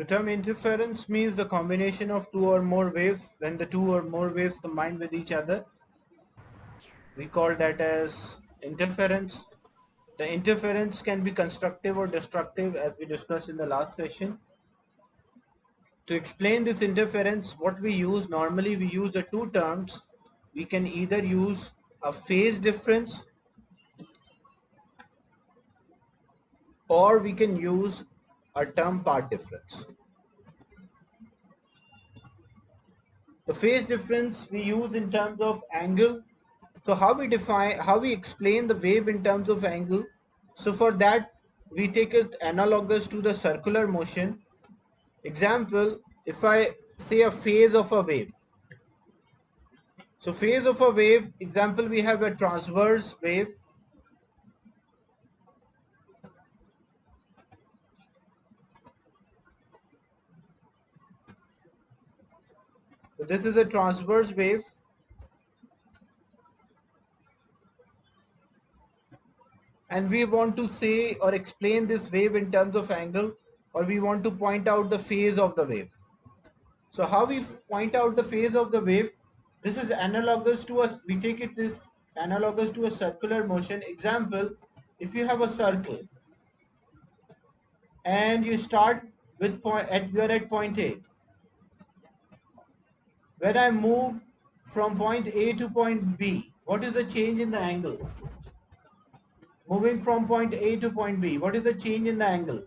The term interference means the combination of two or more waves. When the two or more waves combine with each other, we call that as interference. The interference can be constructive or destructive, as we discussed in the last session. To explain this interference, what we use, normally we use the two terms. We can either use a phase difference or we can use a term part difference. The phase difference we use in terms of angle. So how we explain the wave in terms of angle. So for that we take it analogous to the circular motion. Example, if I say a phase of a wave. So phase of a wave, example, we have a transverse wave. So this is a transverse wave. And we want to say or explain this wave in terms of angle, or we want to point out the phase of the wave. So how we point out the phase of the wave, this is analogous to us. We take it this analogous to a circular motion. Example, if you have a circle and you start with you're at point A. When I move from point A to point B, what is the change in the angle? Moving from point A to point B, what is the change in the angle?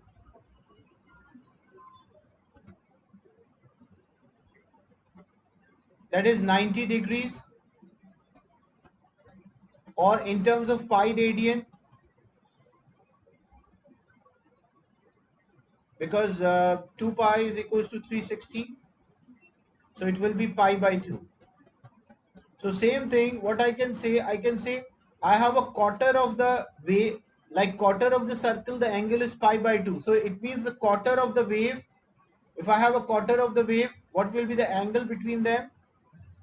That is 90 degrees, or in terms of pi radian, because 2 pi is equals to 360, so it will be pi by 2. So same thing, what I can say I have a quarter of the wave, like quarter of the circle, the angle is pi by 2. So it means the quarter of the wave, if I have a quarter of the wave, what will be the angle between them?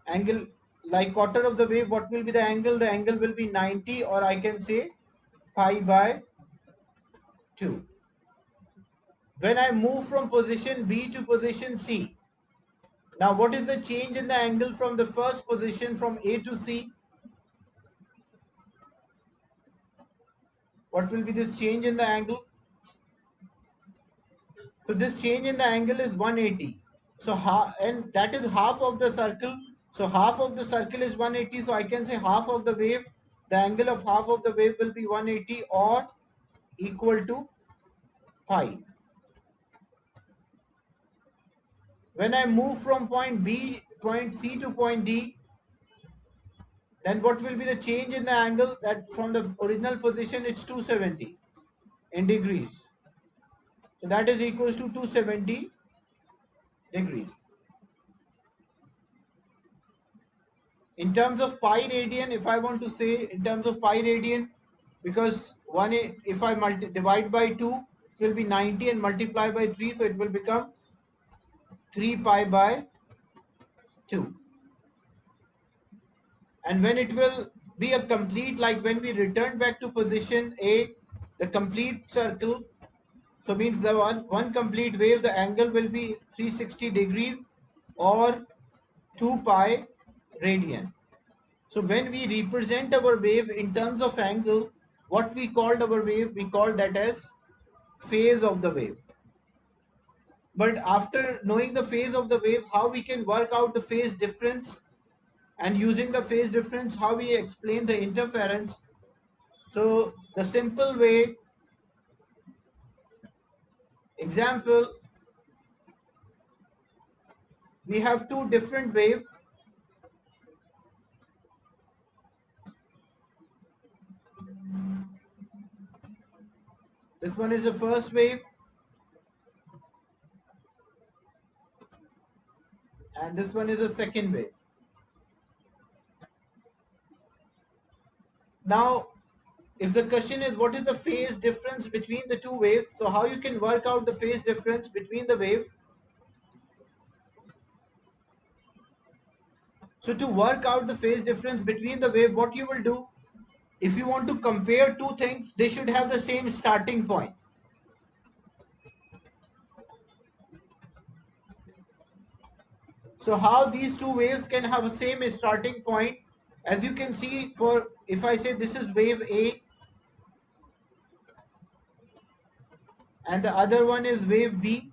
Angle, like quarter of the wave, what will be the angle? The angle will be 90, or I can say pi by 2. When I move from position B to position C, now what is the change in the angle from the first position from A to C? What will be this change in the angle? So this change in the angle is 180. So and that is half of the circle. So half of the circle is 180. So I can say half of the wave, the angle of half of the wave will be 180, or equal to pi. When I move from point C to point D, then what will be the change in the angle? That from the original position it's 270 in degrees. So that is equals to 270 degrees. In terms of pi radian, if I want to say in terms of pi radian, because if I divide by 2, it will be 90, and multiply by 3, so it will become 3 pi by 2. And when it will be a complete, like when we return back to position A, the complete circle, so means the one complete wave, the angle will be 360 degrees, or 2 pi radian. So when we represent our wave in terms of angle, what we called our wave, we call that as phase of the wave. But after knowing the phase of the wave, how we can work out the phase difference, and using the phase difference, how we explain the interference. So the simple way, example, we have two different waves. This one is the first wave, and this one is the second wave. Now, if the question is what is the phase difference between the two waves, so how you can work out the phase difference between the waves? So to work out the phase difference between the wave, what you will do, if you want to compare two things, they should have the same starting point. So how these two waves can have the same starting point? As you can see, for if I say this is wave A and the other one is wave B.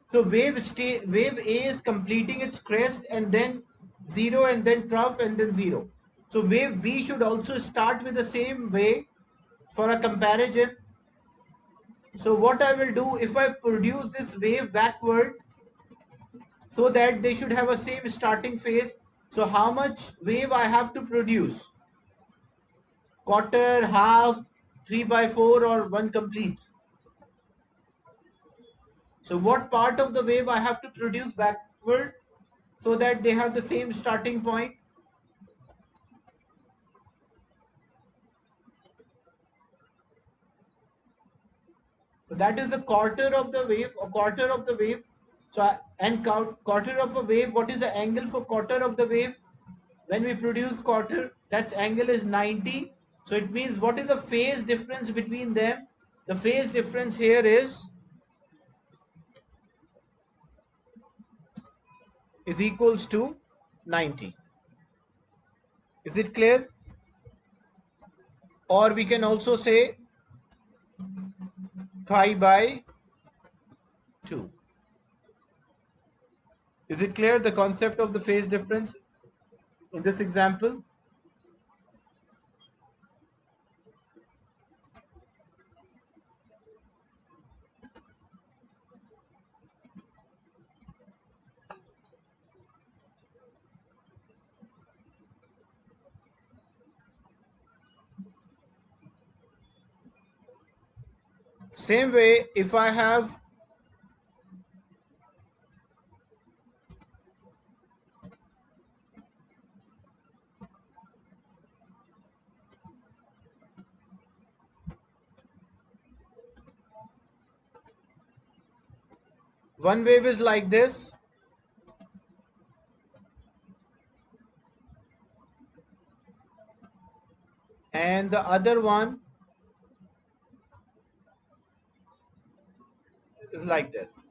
So wave A is completing its crest and then zero and then trough and then zero. So wave B should also start with the same way for a comparison. So what I will do, if I produce this wave backward, so that they should have a same starting phase. So how much wave I have to produce? Quarter, half, 3 by 4 or 1 complete. So what part of the wave I have to produce backward so that they have the same starting point? So that is the quarter of the wave, a quarter of the wave. So and quarter of a wave, what is the angle for quarter of the wave? When we produce quarter, that angle is 90. So it means what is the phase difference between them? The phase difference here is equals to 90. Is it clear? Or we can also say pi by 2. Is it clear, the concept of the phase difference in this example? Same way, if I have one wave is like this, and the other one is like this.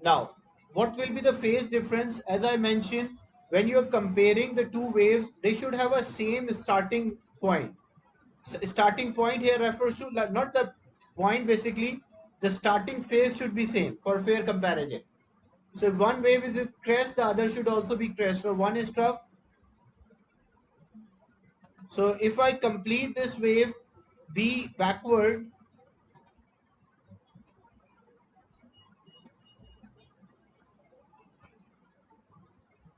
Now, what will be the phase difference? As I mentioned, when you are comparing the two waves, they should have a same starting point. Starting point here refers to not the point, basically the starting phase should be same for fair comparison. So if one wave is with crest, the other should also be crest. So one is trough. So if I complete this wave B backward,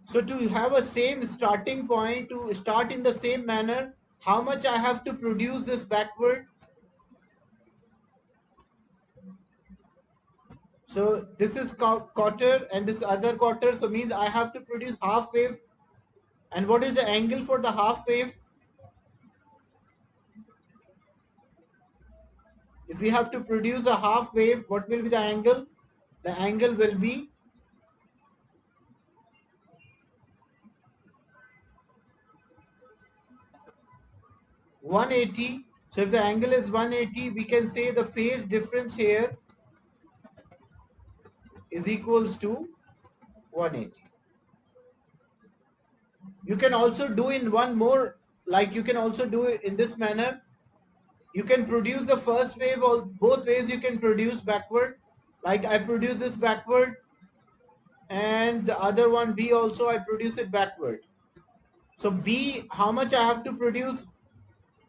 so to have a same starting point, to start in the same manner, how much I have to produce this backward? So this is quarter and this other quarter, so means I have to produce half wave. And what is the angle for the half wave? If we have to produce a half wave, what will be the angle? The angle will be 180. So if the angle is 180, we can say the phase difference here is equals to 180. You can also do in one more, like you can also do it in this manner. You can produce the first wave or both waves you can produce backward. Like I produce this backward and the other one B also I produce it backward. So B, how much I have to produce?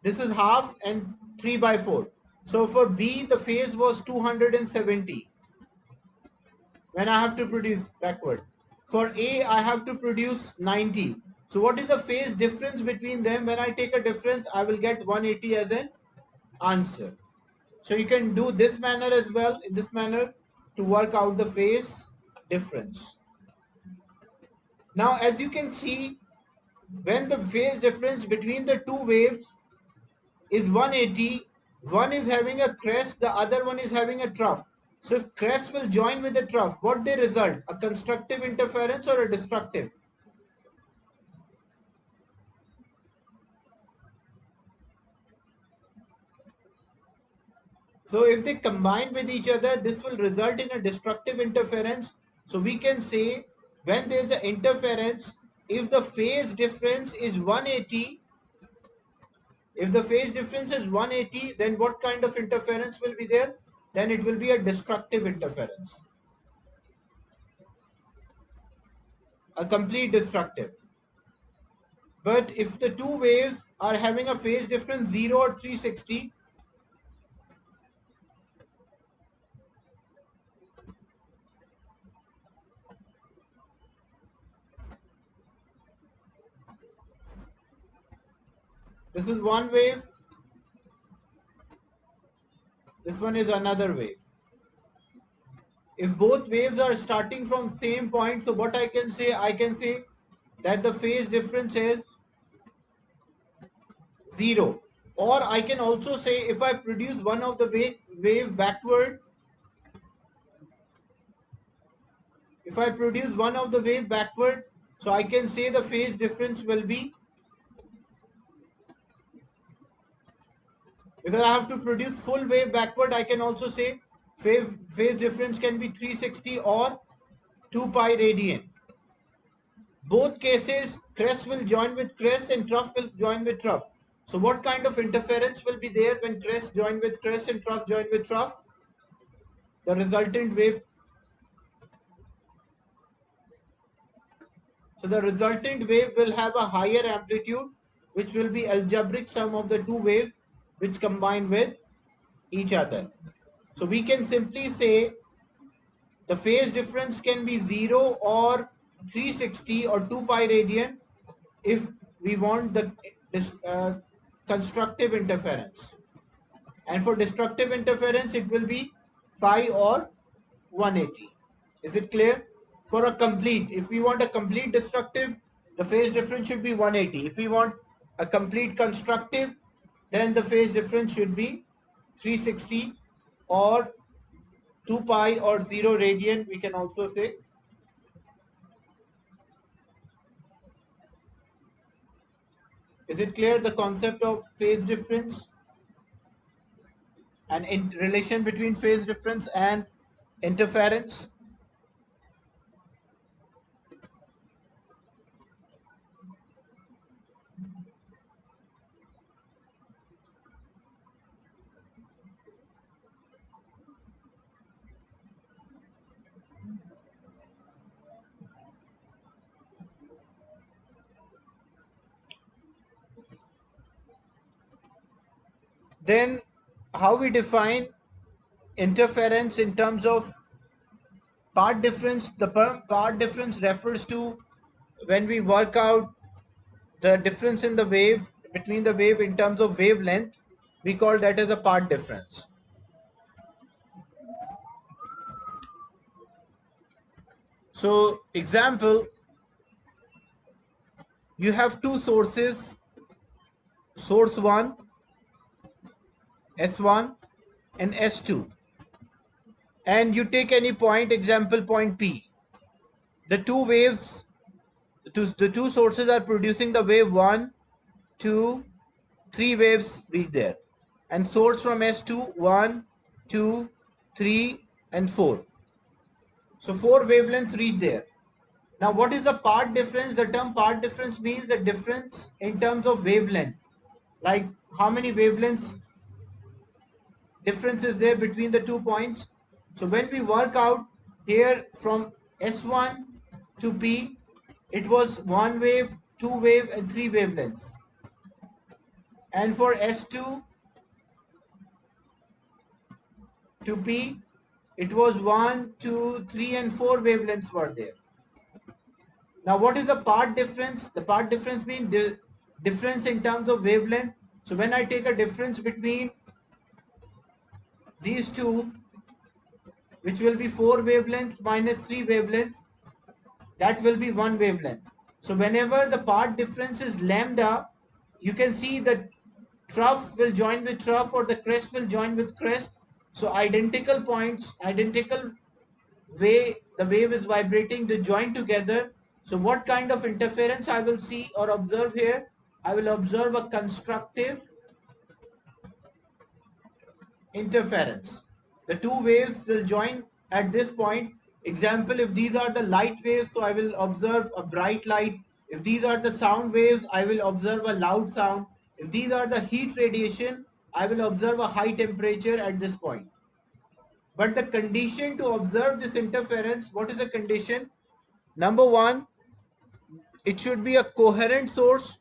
This is half and 3 by 4. So for B, the phase was 270 when I have to produce backward. For A, I have to produce 90. So what is the phase difference between them? When I take a difference, I will get 180 as an answer. So you can do this manner as well, in this manner, to work out the phase difference. Now, as you can see, when the phase difference between the two waves is 180, one is having a crest, the other one is having a trough. So if crest will join with the trough, what they result? A constructive interference or a destructive? So if they combine with each other, this will result in a destructive interference. So we can say when there is an interference, if the phase difference is 180, if the phase difference is 180, then what kind of interference will be there? Then it will be a destructive interference, a complete destructive. But if the two waves are having a phase difference 0 or 360, this is one wave, this one is another wave. If both waves are starting from same point, so what I can say that the phase difference is 0. Or I can also say if I produce one of the wave backward, if I produce one of the wave backward, so I can say the phase difference will be, because I have to produce full wave backward, I can also say phase difference can be 360 or 2 pi radian. Both cases, crest will join with crest and trough will join with trough. So what kind of interference will be there when crest join with crest and trough join with trough? The resultant wave. So the resultant wave will have a higher amplitude, which will be algebraic sum of the two waves which combine with each other. So we can simply say the phase difference can be 0 or 360 or 2 pi radian if we want the constructive interference. And for destructive interference, it will be pi or 180. Is it clear? For a complete, if we want a complete destructive, the phase difference should be 180. If we want a complete constructive, then the phase difference should be 360 or 2 pi or 0 radian, we can also say. Is it clear the concept of phase difference and in relation between phase difference and interference? Then how we define interference in terms of part difference? The part difference refers to when we work out the difference in the wave between the wave in terms of wavelength, we call that as a part difference. So example, you have two sources, source 1 S1 and S2, and you take any point, example point P. The two waves, the two sources are producing the wave 1, 2, 3 waves reach there, and source from S2 1, 2, 3 and 4. So 4 wavelengths reach there. Now what is the part difference? The term part difference means the difference in terms of wavelength, like how many wavelengths difference is there between the 2 points. So when we work out here from S1 to P, it was 1 wave, 2 wave and 3 wavelengths. And for S2 to P, it was 1, 2, 3 and 4 wavelengths were there. Now what is the part difference? The part difference means the difference in terms of wavelength. So when I take a difference between these two, which will be 4 wavelengths minus 3 wavelengths, that will be 1 wavelength. So whenever the part difference is lambda, you can see that trough will join with trough or the crest will join with crest. So identical points, identical way the wave is vibrating, they join together. So what kind of interference I will see or observe here? I will observe a constructive interference. The two waves will join at this point. Example, if these are the light waves, so I will observe a bright light. If these are the sound waves, I will observe a loud sound. If these are the heat radiation, I will observe a high temperature at this point. But the condition to observe this interference, what is the condition? Number one, it should be a coherent source.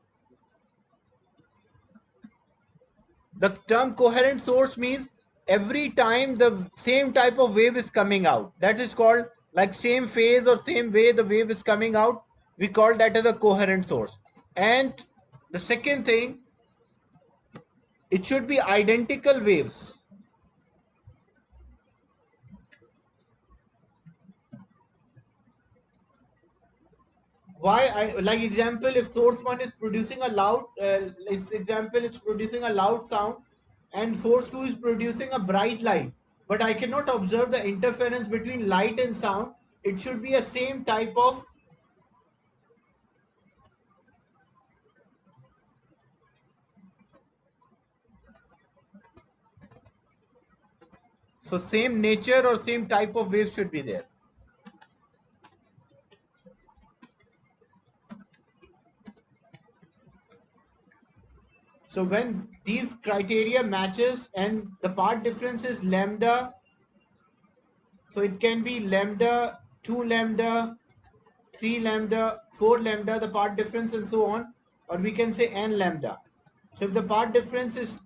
The term coherent source means every time the same type of wave is coming out. That is called, like same phase or same way the wave is coming out. We call that as a coherent source. And the second thing, it should be identical waves. Why? Like example, if source 1 is producing a loud, it's producing a loud sound, and source 2 is producing a bright light, but I cannot observe the interference between light and sound. It should be a same type of, so same nature or same type of wave should be there. So when these criteria matches and the part difference is lambda, so it can be lambda, 2 lambda, 3 lambda, 4 lambda, the part difference and so on, or we can say n lambda. So if the part difference is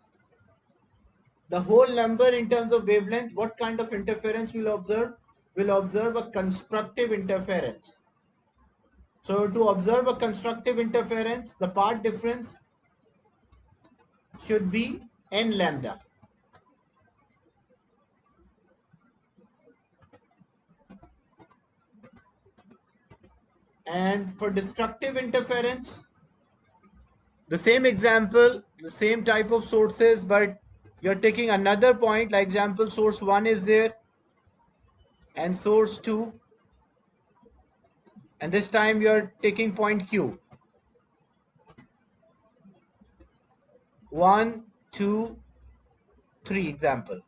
the whole number in terms of wavelength, what kind of interference we'll observe? We'll observe a constructive interference. So to observe a constructive interference, the part difference should be n lambda. And for destructive interference, the same example, the same type of sources, but you're taking another point. Like example, source 1 is there and source 2, and this time you're taking point Q. 1, 2, 3 example.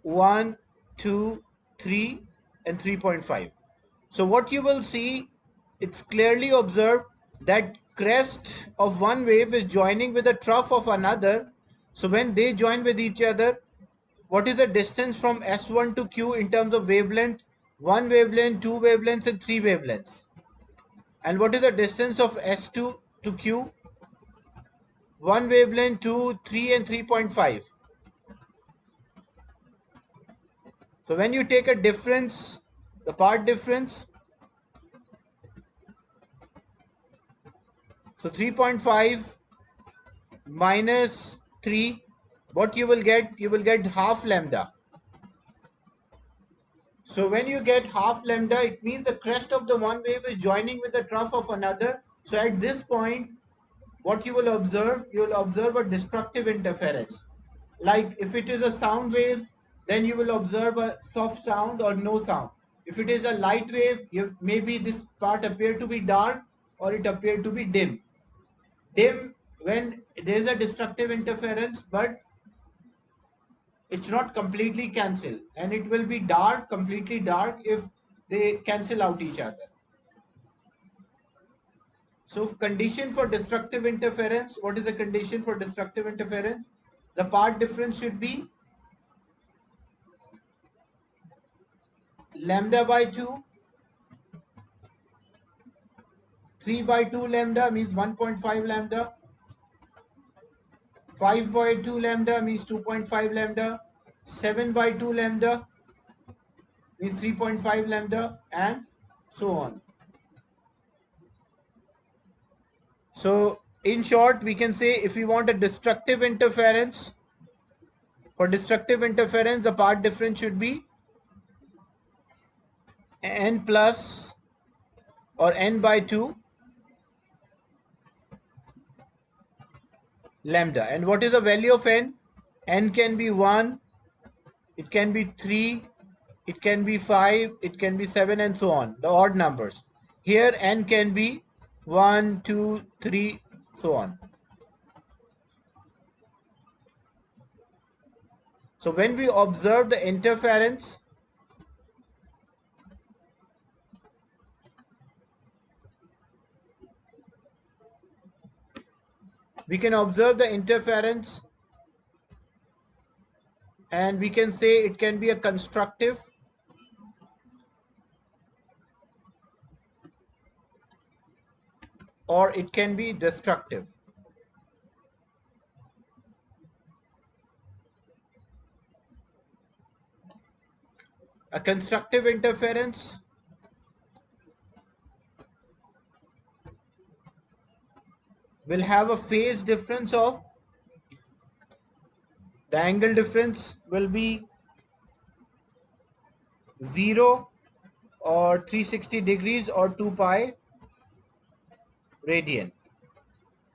1, 2, 3 and 3.5. So what you will see, it's clearly observed that crest of one wave is joining with the trough of another. So when they join with each other, what is the distance from S1 to Q in terms of wavelength? 1 wavelength, 2 wavelengths and 3 wavelengths. And what is the distance of S2 to Q? 1 wavelength, 2, 3 and 3.5. So when you take a difference, the part difference, so 3.5 minus 3, what you will get? You will get half lambda. So when you get half lambda, it means the crest of the one wave is joining with the trough of another. So at this point, what you will observe? You will observe a destructive interference. Like if it is a sound waves, then you will observe a soft sound or no sound. If it is a light wave, maybe this part appear to be dark or it appear to be dim. Dim when there is a destructive interference, but it's not completely cancel, and it will be dark, completely dark, if they cancel out each other. So condition for destructive interference, what is the condition for destructive interference? The part difference should be lambda by 2. 3 by 2 lambda means 1.5 lambda. 5 by 2 lambda means 2.5 lambda. 7 by 2 lambda means 3.5 lambda, and so on. So in short, we can say if we want a destructive interference, for destructive interference, the part difference should be n plus or n by 2 lambda. And what is the value of n? N can be 1, it can be 3, it can be 5, it can be 7 and so on, the odd numbers. Here n can be 1, 2, 3, so on. So when we observe the interference, we can observe the interference and we can say it can be a constructive or it can be destructive. A constructive interference will have a phase difference of, the angle difference will be 0 or 360 degrees or 2 pi radian.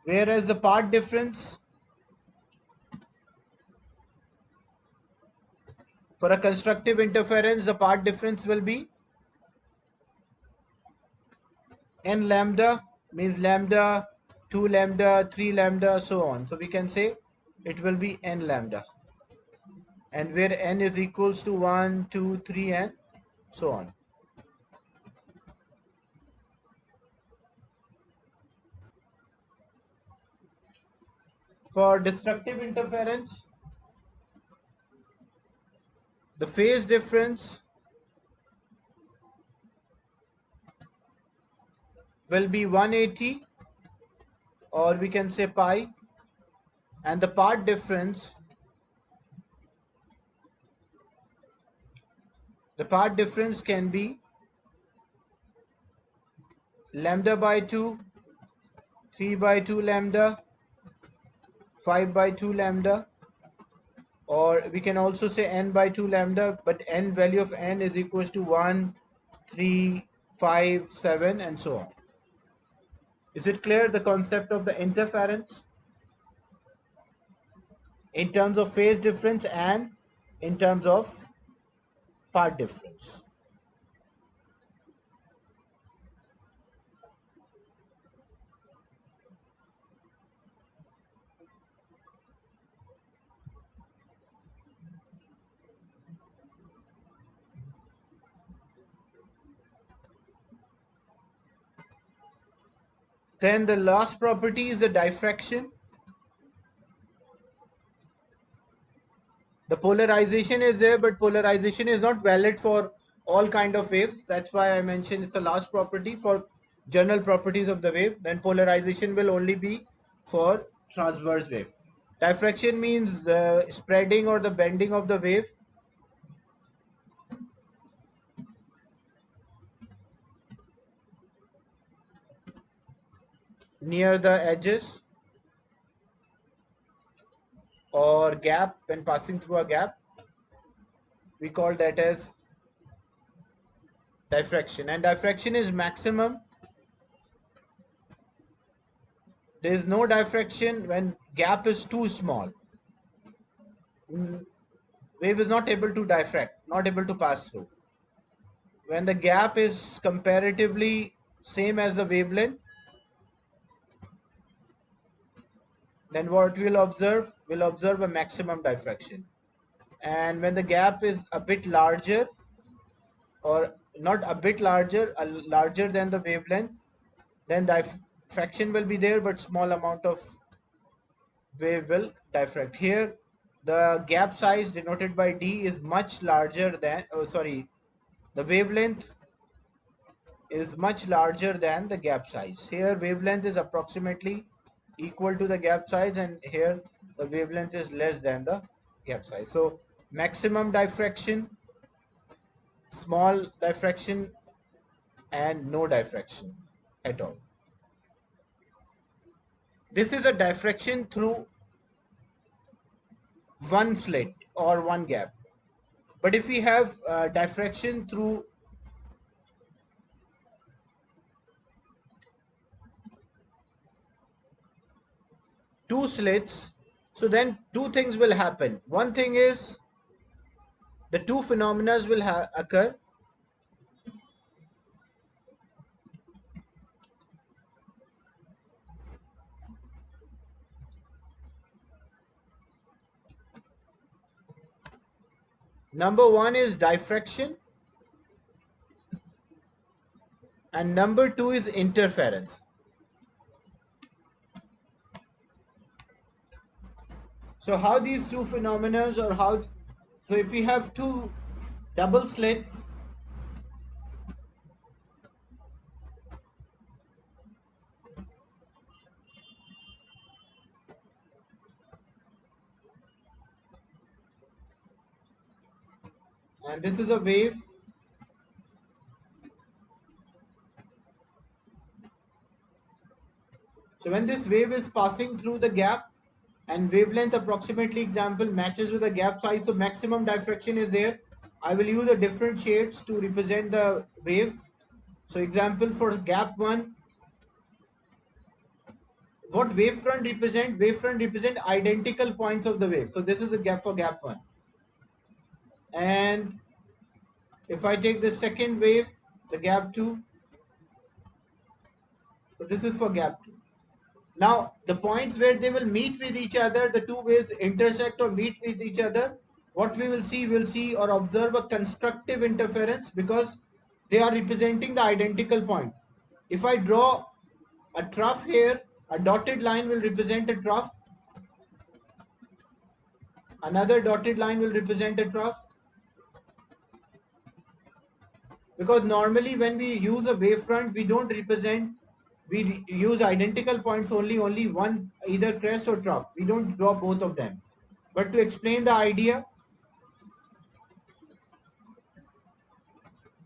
Whereas the path difference for a constructive interference, the path difference will be n lambda, means lambda, 2 lambda, 3 lambda, so on. So we can say it will be n lambda. And where n is equals to 1, 2, 3 and so on. For destructive interference, the phase difference will be 180 or we can say pi, and the path difference can be lambda by 2, 3 by 2 lambda, 5 by 2 lambda, or we can also say n by 2 lambda, but n value of n is equals to 1, 3, 5, 7 and so on. Is it clear, the concept of the interference in terms of phase difference and in terms of path difference? Then the last property is the diffraction. The polarization is there, but polarization is not valid for all kind of waves. That's why I mentioned it's a last property for general properties of the wave. Then polarization will only be for transverse wave. Diffraction means the spreading or the bending of the wave near the edges or gap, when passing through a gap. We call that as diffraction. And diffraction is maximum. There is no diffraction when gap is too small. Wave is not able to diffract, not able to pass through. When the gap is comparatively same as the wavelength, then what we'll observe? We'll observe a maximum diffraction. And when the gap is a bit larger, or not a bit larger, larger than the wavelength, then diffraction will be there, but small amount of wave will diffract. Here, the gap size denoted by D is much larger than, oh sorry, the wavelength is much larger than the gap size. Here wavelength is approximately equal to the gap size, and here the wavelength is less than the gap size. So maximum diffraction, small diffraction and no diffraction at all. This is a diffraction through one slit or one gap. But if we have diffraction through two slits, so then two things will happen. One thing is the two phenomena will occur. Number one is diffraction and number two is interference. So how these two phenomena or how, so if we have two double slits, and this is a wave. So when this wave is passing through the gap and wavelength approximately example matches with the gap size, so maximum diffraction is there. I will use a different shades to represent the waves. So example for gap 1, what wavefront represent? Wavefront represent identical points of the wave. So this is a gap for gap 1. And if I take the second wave, the gap 2, so this is for gap 2. Now, the points where they will meet with each other, the two waves intersect or meet with each other, what we will see or observe a constructive interference because they are representing the identical points. If I draw a trough here, a dotted line will represent a trough, another dotted line will represent a trough. Because normally when we use a wavefront, we don't represent, we use identical points only one, either crest or trough. We don't draw both of them. But to explain the idea,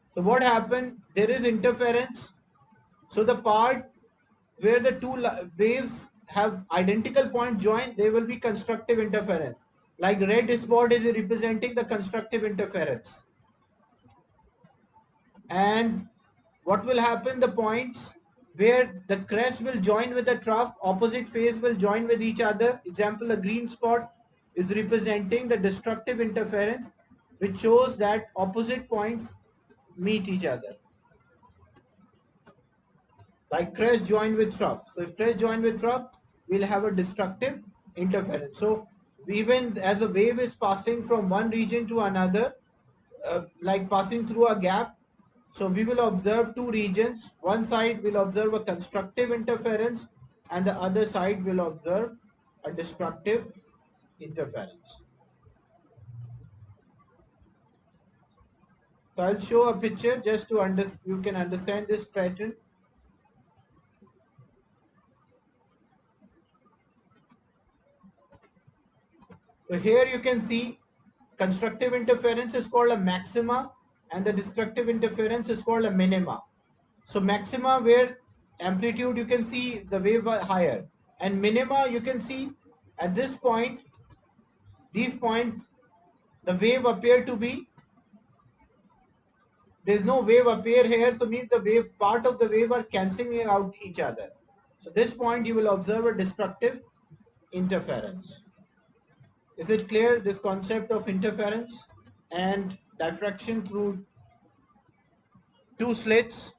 so what happened, there is interference. So the part where the two waves have identical point joined, there will be constructive interference. Like red spot is representing the constructive interference. And what will happen, the points where the crest will join with the trough, opposite phase will join with each other. Example, a green spot is representing the destructive interference, which shows that opposite points meet each other. Like crest joined with trough. So if crest joined with trough, we'll have a destructive interference. So even as a wave is passing from one region to another, like passing through a gap, so we will observe two regions. One side will observe a constructive interference and the other side will observe a destructive interference. So I'll show a picture just to you can understand this pattern. So here you can see constructive interference is called a maxima and the destructive interference is called a minima. So maxima where amplitude you can see the wave higher, and minima you can see at this point, these points, the wave appear to be, there's no wave appear here, so means the wave, part of the wave are cancelling out each other. So this point you will observe a destructive interference. Is it clear, this concept of interference and diffraction through two slits?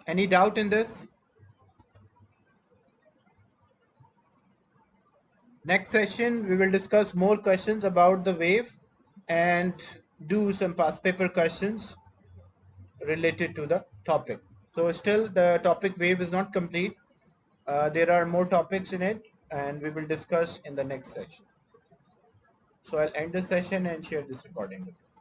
Any doubt in this? Next session, we will discuss more questions about the wave and do some past paper questions related to the topic. So still the topic wave is not complete. There are more topics in it and we will discuss in the next session. So I'll end the session and share this recording with you.